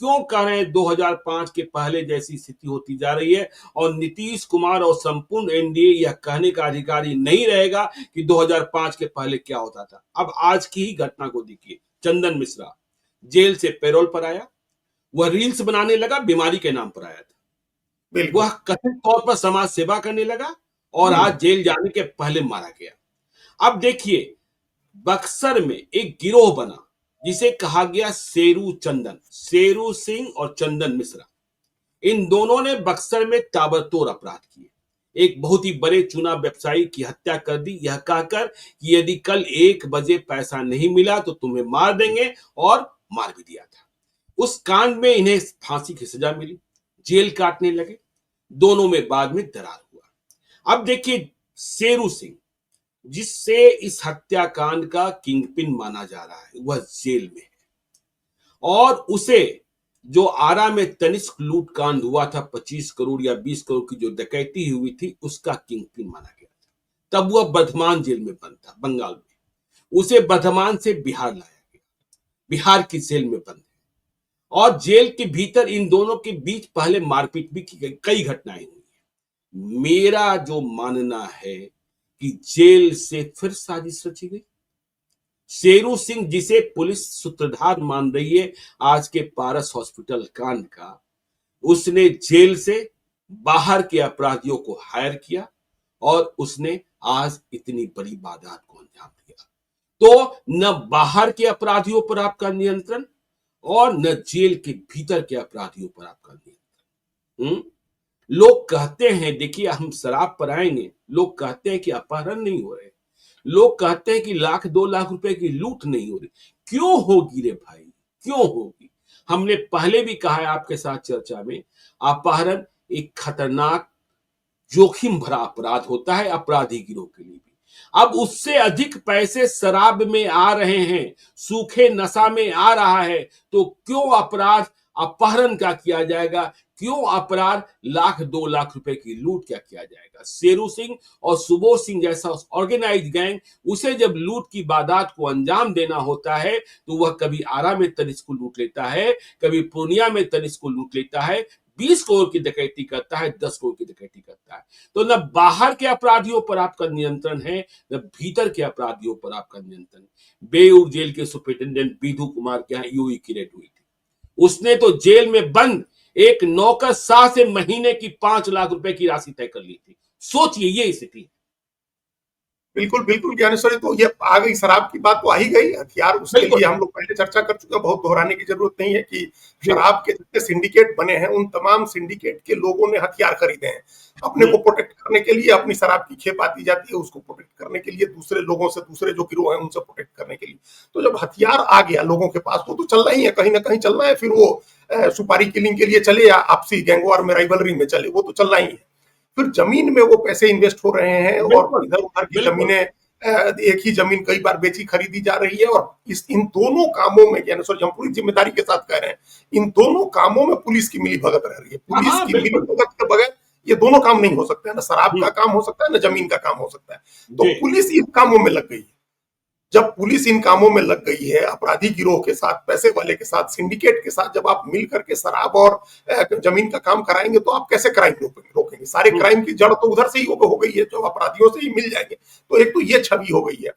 क्यों कह रहे हैं 2005 के पहले जैसी स्थिति होती जा रही है, और नीतीश कुमार और संपूर्ण एनडीए यह कहने का अधिकारी नहीं रहेगा कि 2005 के पहले क्या होता था। अब आज की ही घटना को देखिए, चंदन जेल से पैरोल पर आया, वह रील्स बनाने लगा, बीमारी के नाम पर आया था, वह कथित तौर पर समाज सेवा करने लगा और आज जेल जाने के पहले मारा गया। अब देखिए, बक्सर में एक गिरोह बना जिसे कहा गया शेरू सिंह और चंदन मिश्रा। इन दोनों ने बक्सर में ताबड़तोड़ अपराध किए, एक बहुत ही बड़े चूना व्यवसायी की हत्या कर दी, यह कहकर कि यदि कल 1 बजे पैसा नहीं मिला तो तुम्हें मार देंगे, और मार भी दिया था। उस कांड में इन्हें फांसी की सजा मिली, जेल काटने लगे, दोनों में बाद में दरार हुआ। अब देखिए, शेरू सिंह जिससे इस हत्याकांड का किंगपिन माना जा रहा है, वह जेल में है, और उसे जो आरा में तनिष्क लूट कांड हुआ था, 25 करोड़ या 20 करोड़ की जो डकैती हुई थी, उसका किंगपिन माना गया था। तब वह वर्धमान जेल में बंद था, बंगाल में। उसे वर्धमान से बिहार लाया गया, बिहार की जेल में बंद है, और जेल के भीतर इन दोनों के बीच पहले मारपीट भी की गई, कई घटनाएं हुई है। मेरा जो मानना है कि जेल से फिर साजिश रची गई। शेरू सिंह, जिसे पुलिस सूत्रधार मान रही है आज के पारस हॉस्पिटल कांड का, उसने जेल से बाहर के अपराधियों को हायर किया और उसने आज इतनी बड़ी वारदात को अंजाम दिया। तो न बाहर के अपराधियों पर आपका नियंत्रण और न जेल के भीतर के अपराधियों पर आपका नियंत्रण। लोग कहते हैं, देखिए हम शराब पर आएंगे, लोग कहते हैं कि अपहरण नहीं हो रहे, लोग कहते हैं कि 1-2 लाख रुपए की लूट नहीं हो रही। क्यों होगी रे भाई, क्यों होगी? हमने पहले भी कहा है आपके साथ चर्चा में, अपहरण एक खतरनाक जोखिम भरा अपराध होता है अपराधी गिरोह के लिए भी। अब उससे अधिक पैसे शराब में आ रहे हैं, सूखे नशा में आ रहा है, तो क्यों अपराध अपहरण का किया जाएगा? क्यों अपराध 1-2 लाख रुपए की लूट क्या किया जाएगा? शेरू सिंह और सुबोध सिंह जैसा ऑर्गेनाइज गैंग, उसे जब लूट की वारदात को अंजाम देना होता है तो वह कभी आरा में तनिष्क को लूट लेता है, कभी पूर्णिया में तनिष्क को लूट लेता है, 20 करोड़ की डकैती करता है, 10 करोड़ की डकैती करता है। तो न बाहर के अपराधियों पर आपका नियंत्रण है, न भीतर के अपराधियों पर आपका नियंत्रण। बेऊर जेल के सुपरिटेंडेंट विधु कुमार के यहाँ यूं ही की रेड हुई थी, उसने तो जेल में बंद एक नौकरशाह से महीने की 5 लाख रुपए की राशि तय कर ली थी। सोचिए ये स्थिति। बिल्कुल बिल्कुल ज्ञानेश्वरी, तो ये आ गई, शराब की बात तो आ ही गई। हथियार उसके लिए हम लोग पहले चर्चा कर चुके हैं, बहुत दोहराने की जरूरत नहीं है कि शराब के जितने सिंडिकेट बने हैं उन तमाम सिंडिकेट के लोगों ने हथियार खरीदे हैं अपने को प्रोटेक्ट करने के लिए। अपनी शराब की खेप आती जाती है, उसको प्रोटेक्ट करने के लिए, दूसरे लोगों से, दूसरे जो गिरोह हैं उनसे प्रोटेक्ट करने के लिए। तो जब हथियार आ गया लोगों के पास, वो तो चलना ही है, कहीं ना कहीं चलना है। फिर वो सुपारी किलिंग के लिए चले या आपसी गैंगवार में, राइवलरी में चले, वो तो चलना ही है। फिर जमीन में वो पैसे इन्वेस्ट हो रहे हैं और इधर उधर की जमीनें, एक ही जमीन कई बार बेची खरीदी जा रही है। और इन दोनों कामों में, हम पूरी जिम्मेदारी के साथ कह रहे हैं, इन दोनों कामों में पुलिस की मिली भगत रह रही है। पुलिस की मिली भगत के बगैर ये दोनों काम नहीं हो सकते हैं। ना शराब का काम हो सकता है, ना जमीन का काम हो सकता है। तो पुलिस इन कामों में लग गई है। जब पुलिस इन कामों में लग गई है, अपराधी गिरोह के साथ, पैसे वाले के साथ, सिंडिकेट के साथ, जब आप मिल करके शराब और जमीन का काम कराएंगे तो आप कैसे क्राइम रोकेंगे? सारे क्राइम की जड़ तो उधर से ही हो गई है, जो अपराधियों से ही मिल जाएंगे। तो एक तो ये छवि हो गई है।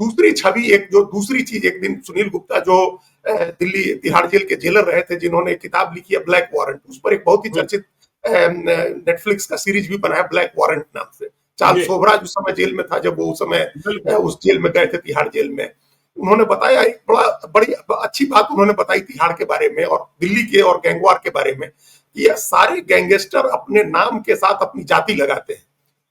दूसरी छवि, एक जो दूसरी चीज, एक दिन सुनील गुप्ता जो दिल्ली तिहाड़ जेल के जेलर रहे थे, जिन्होंने किताब लिखी है ब्लैक वारंट, उस पर एक बहुत ही चर्चित नेटफ्लिक्स का सीरीज भी बना है ब्लैक वारंट नाम से। चार्ल्स सोबराज उस समय जेल में था, जब वो उस समय उस जेल में गए थे, तिहाड़ जेल में। उन्होंने बताया, एक बड़ी अच्छी बात उन्होंने बताई तिहाड़ के बारे में और दिल्ली के और गैंगवार के बारे में, कि ये सारे गैंगस्टर अपने नाम के साथ अपनी जाति लगाते हैं।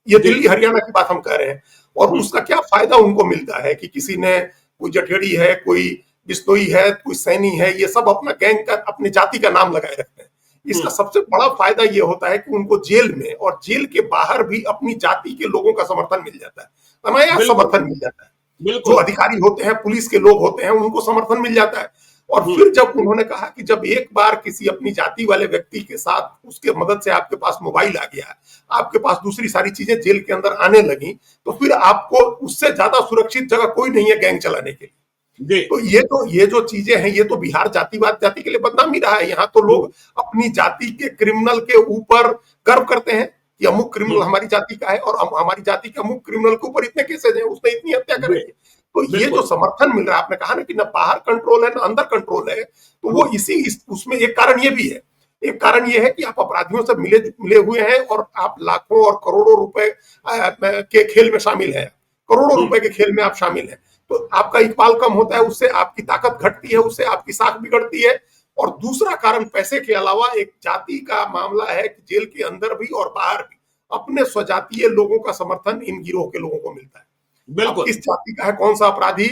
ये दिल्ली हरियाणा की बात हम कह रहे हैं। और उसका क्या फायदा उनको मिलता है कि किसी ने, कोई जठेड़ी है, कोई बिश्नोई है, कोई सैनी है, ये सब अपना गैंग का, अपनी जाति का नाम लगाए रखते हैं। इसका सबसे बड़ा फायदा ये होता है कि उनको जेल में और जेल के बाहर भी अपनी जाति के लोगों का समर्थन मिल जाता है, अनायास समर्थन मिल जाता है। जो अधिकारी होते हैं, पुलिस के लोग होते हैं, उनको समर्थन मिल जाता है। और फिर जब उन्होंने कहा कि जब एक बार किसी अपनी जाति वाले व्यक्ति के साथ, उसके मदद से आपके पास मोबाइल आ गया, आपके पास दूसरी सारी चीजें जेल के अंदर आने लगी, तो फिर आपको उससे ज्यादा सुरक्षित जगह कोई नहीं है गैंग चलाने के लिए। जी। तो ये जो चीजें हैं, ये तो बिहार जातिवाद जाति के लिए बदनाम ही रहा है। यहाँ तो हम्म, लोग अपनी जाति के क्रिमिनल के ऊपर गर्व करते हैं कि अमुक क्रिमिनल हम्म, हमारी जाति का है, और हमारी जाति के अमुक क्रिमिनल के ऊपर इतने केसेज हैं, उसने इतनी हत्या जी, कराई है। तो ये जो बिल्कुल। समर्थन मिल रहा है, आपने कहा ना कि ना बाहर कंट्रोल है ना अंदर कंट्रोल है, तो वो हम्म, उसमें एक कारण ये भी है। एक कारण ये है कि आप अपराधियों से मिले मिले हुए हैं, और आप लाखों और करोड़ों रुपए के खेल में शामिल हैं, करोड़ों हम्म, रुपए के खेल में आप शामिल हैं। तो आपका इकबाल कम होता है, उससे आपकी ताकत घटती है, उससे आपकी साख बिगड़ती है। और दूसरा कारण पैसे के अलावा एक जाति का मामला है कि जेल के अंदर भी और बाहर भी अपने स्वजातीय लोगों का समर्थन इन गिरोह के लोगों को मिलता है। अब बिल्कुल। किस जाति का है कौन सा अपराधी,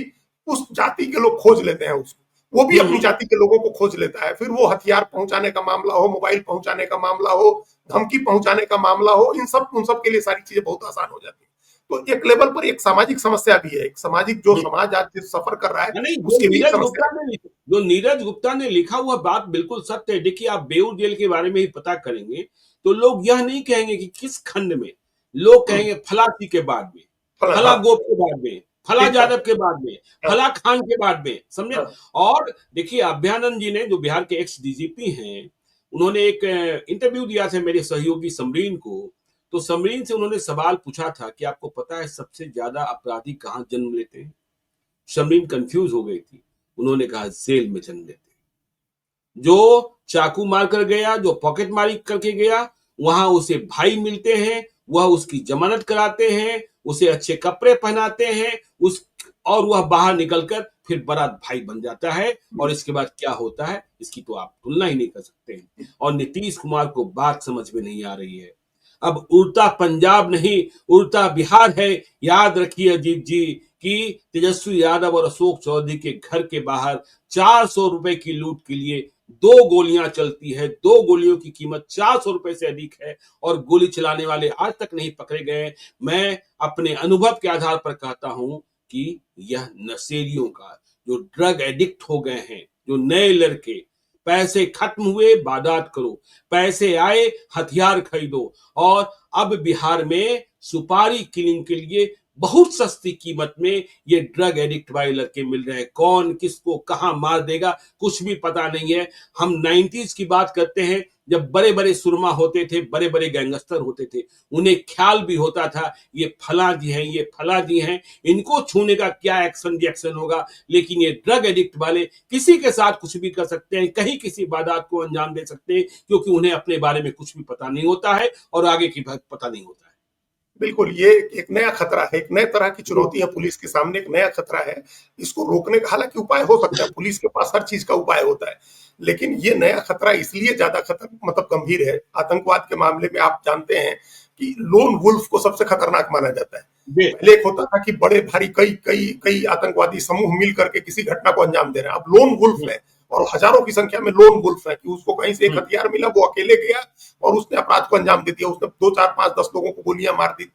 उस जाति के लोग खोज लेते हैं उसको, वो भी अपनी हम्म, जाति के लोगों को खोज लेता है। फिर वो हथियार पहुंचाने का मामला हो, मोबाइल पहुंचाने का मामला हो, धमकी पहुंचाने का मामला हो, इन सब उन सब के लिए सारी चीजें बहुत आसान हो जाती है। तो एक लेवल पर एक सामाजिक समस्या भी है, एक सामाजिक जो हम्म। समाज आज जिस सफर कर रहा है, नहीं, उसकी भी एक समस्या है। जो नीरज गुप्ता ने लिखा हुआ बात बिल्कुल सत्य है। देखिए, आप बेऊर जेल के बारे में ही पता करेंगे तो लोग यह नहीं कहेंगे कि किस खंड में, लोग कहेंगे फलासी के बाद में, फला हाँ, गोप के बाद में, फला ठीक है। यादव के बाद में, हाँ, फला खान के बाद में, समझे। हाँ, और देखिए, अभ्यानंद जी ने, जो बिहार के एक्स डीजीपी हैं, उन्होंने एक इंटरव्यू दिया था मेरे सहयोगी समरीन को। तो समरीन से उन्होंने सवाल पूछा था कि आपको पता है सबसे ज्यादा अपराधी कहाँ जन्म लेते हैं। शमीम कंफ्यूज हो गई थी। उन्होंने कहा जेल में जन्म लेते। जो चाकू मार कर गया, जो पॉकेट मारी करके गया, वहां उसे भाई मिलते हैं, वह उसकी जमानत कराते हैं, उसे अच्छे कपड़े पहनाते हैं, उस और वह बाहर निकलकर फिर बारात भाई बन जाता है। और इसके बाद क्या होता है, इसकी तो आप तुलना ही नहीं कर सकते हैं। और नीतीश कुमार को बात समझ में नहीं आ रही है। अब उड़ता पंजाब नहीं, उड़ता बिहार है। याद रखिए अजीत जी कि तेजस्वी यादव और अशोक चौधरी के घर के बाहर 400 रुपए की लूट के लिए दो गोलियां चलती है। दो गोलियों की कीमत 400 रुपए से अधिक है और गोली चलाने वाले आज तक नहीं पकड़े गए। मैं अपने अनुभव के आधार पर कहता हूं कि यह नशेड़ियों का, जो ड्रग एडिक्ट हो गए हैं, जो नए लड़के, पैसे खत्म हुए वारदात करो, पैसे आए हथियार खरीदो। और अब बिहार में सुपारी किलिंग के लिए बहुत सस्ती कीमत में ये ड्रग एडिक्ट वाले लड़के मिल रहे हैं। कौन किसको कहां मार देगा कुछ भी पता नहीं है। हम 90s की बात करते हैं, जब बड़े बड़े सुरमा होते थे, बड़े बड़े गैंगस्टर होते थे, उन्हें ख्याल भी होता था ये फला जी हैं, ये फला जी हैं, इनको छूने का क्या एक्शन रिएक्शन होगा। लेकिन ये ड्रग एडिक्ट वाले किसी के साथ कुछ भी कर सकते हैं, कहीं किसी वारदात को अंजाम दे सकते हैं, क्योंकि उन्हें अपने बारे में कुछ भी पता नहीं होता है और आगे की पता नहीं होता है। बिल्कुल, ये एक नया खतरा है, एक नए तरह की चुनौती है पुलिस के सामने, एक नया खतरा है। इसको रोकने का हालांकि उपाय हो सकता है, पुलिस के पास हर चीज का उपाय होता है, लेकिन ये नया खतरा इसलिए ज्यादा मतलब गंभीर है। आतंकवाद के मामले में आप जानते हैं कि लोन वुल्फ को सबसे खतरनाक माना जाता है। जी। पहले एक होता था कि बड़े भारी कई कई कई आतंकवादी समूह मिल करके किसी घटना को अंजाम दे रहे हैं, अब लोन वुल्फ है, और हजारों की संख्या में लोन वुल्फ है कि उसको कहीं से एक हथियार मिला, वो अकेले गया और उसने अपराध को अंजाम दे दिया। उसने 2 4 5 10 लोगों को गोलियां मार दी,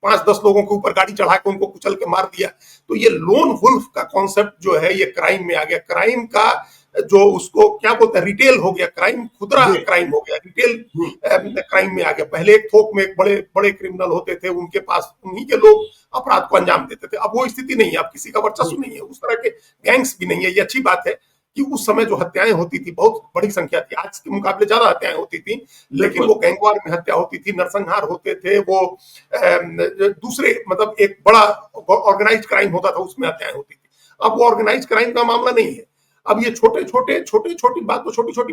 5 10 लोगों के ऊपर गाड़ी चढ़ा के उनको कुचल के मार दिया। तो ये लोन वुल्फ का कॉन्सेप्ट जो है ये क्राइम में आ गया। क्राइम का जो उसको क्या बोलते हैं, रिटेल हो गया, क्राइम खुदरा जी। क्राइम हो गया, रिटेल क्राइम में आ गया। पहले एक थोक में एक बड़े बड़े क्रिमिनल होते थे, उनके पास उन्हीं के लोग अपराध को अंजाम देते थे। अब वो स्थिति नहीं है, अब किसी का वर्चस्व नहीं है, उस तरह के गैंग्स भी नहीं है। ये अच्छी बात है कि उस समय जो हत्याएं होती थी बहुत बड़ी संख्या थी, आज के मुकाबले ज्यादा हत्याएं होती थी, लेकिन वो गैंगवार में हत्या होती थी, नरसंहार होते थे, वो दूसरे मतलब एक बड़ा ऑर्गेनाइज्ड क्राइम होता था, उसमें हत्याएं होती थी। अब वो ऑर्गेनाइज्ड क्राइम का मामला नहीं है। अब ये छोटे छोटे छोटी छोटी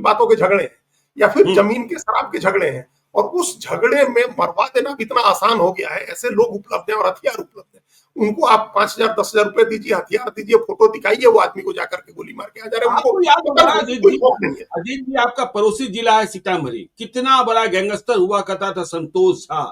बातों के झगड़े हैं, या फिर जमीन के शराब के झगड़े हैं, और उस झगड़े में मरवा देना भी इतना आसान हो गया है। ऐसे लोग उपलब्ध हैं और हथियार उपलब्ध है, उनको आप 5,000 10,000 रुपए दीजिए, हथियार दीजिए, फोटो दिखाइए, वो आदमी को जाकर के गोली मार के आ जा रहे हैं। उनको आपको याद पता होगा नहीं, अजीत कोई जी, खौफ नहीं है। अजीत जी आपका पड़ोसी जिला है सीतामढ़ी, कितना बड़ा गैंगस्टर हुआ करता था संतोष झा,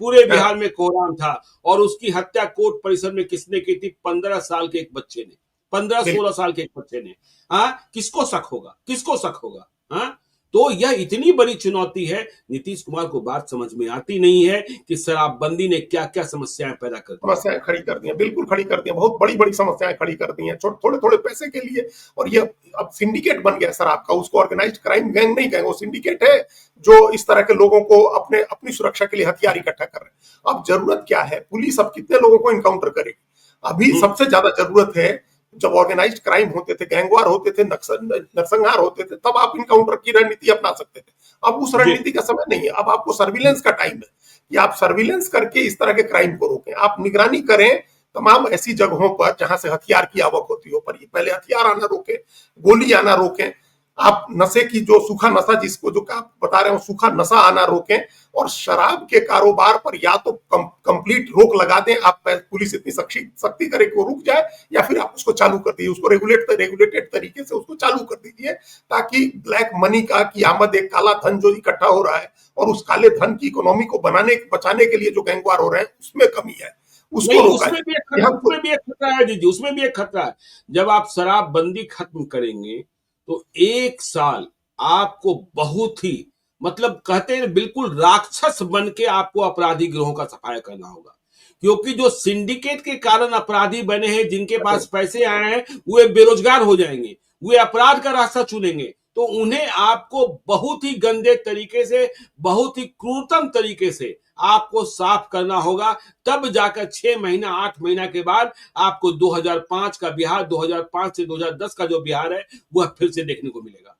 पूरे हाँ, बिहार में कोहराम था। और उसकी हत्या कोर्ट परिसर में किसने की थी? 15 साल के एक बच्चे ने, 15 16 साल के एक बच्चे ने। हाँ, किसको शक होगा, किसको शक होगा? हाँ, तो यह इतनी बड़ी चुनौती है। नीतीश कुमार को बात समझ में आती नहीं है कि शराबबंदी ने क्या क्या समस्याएं पैदा कर दी है। समस्याएं खड़ी कर दी हैं, बिल्कुल खड़ी कर दी हैं, बहुत बड़ी बड़ी समस्याएं खड़ी कर दी हैं, थोड़े थोड़े पैसे के लिए। और ये अब सिंडिकेट बन गया शराब का, उसको ऑर्गेनाइज्ड क्राइम गैंग नहीं कहेंगे, वो सिंडिकेट है जो इस तरह के लोगों को अपनी सुरक्षा के लिए हथियार इकट्ठा कर रहे हैं। अब जरूरत क्या है, पुलिस अब कितने लोगों को इनकाउंटर करेगी? अभी हम्म, सबसे ज्यादा जरूरत है जब ऑर्गेनाइज्ड क्राइम होते थे, गैंगवार होते थे, नरसंहार होते थे, तब आप इनकाउंटर की रणनीति अपना सकते थे। अब उस जी रणनीति का समय नहीं है। अब आपको सर्विलेंस का टाइम है कि आप सर्विलेंस करके इस तरह के क्राइम को रोकें, आप निगरानी करें तमाम ऐसी जगहों पर जहां से हथियार की आवक होती हो, पर पहले हथियार आना रोकें, गोली आना रोकें, आप नशे की जो सूखा नशा जिसको जो आप बता रहे हो सूखा नशा आना रोकें, और शराब के कारोबार पर या तो कंप्लीट रोक लगा दें, आप पुलिस इतनी सख्ती करे कि वो रुक जाए, या फिर आप उसको चालू कर दीजिए, उसको रेगुलेटेड तरीके से उसको चालू कर दीजिए, ताकि ब्लैक मनी का की आमद, एक काला धन जो इकट्ठा हो रहा है और उस काले धन की इकोनॉमी को बचाने के लिए जो गैंगवार हो रहे हैं उसमें कमी है, उसको नहीं, रोका जाए। उसमें भी एक खतरा है दीदी, उसमें भी एक खतरा है। जब आप शराबबंदी खत्म करेंगे तो 1 साल आपको बहुत ही, मतलब कहते हैं बिल्कुल राक्षस बन के आपको अपराधी गिरोहों का सफाया करना होगा, क्योंकि जो सिंडिकेट के कारण अपराधी बने हैं, जिनके पास पैसे आए हैं, वे बेरोजगार हो जाएंगे, वे अपराध का रास्ता चुनेंगे, तो उन्हें आपको बहुत ही गंदे तरीके से, बहुत ही क्रूरतम तरीके से आपको साफ करना होगा। तब जाकर 6 महीना 8 महीना के बाद आपको 2005 का बिहार, 2005 से 2010 का जो बिहार है वह फिर से देखने को मिलेगा।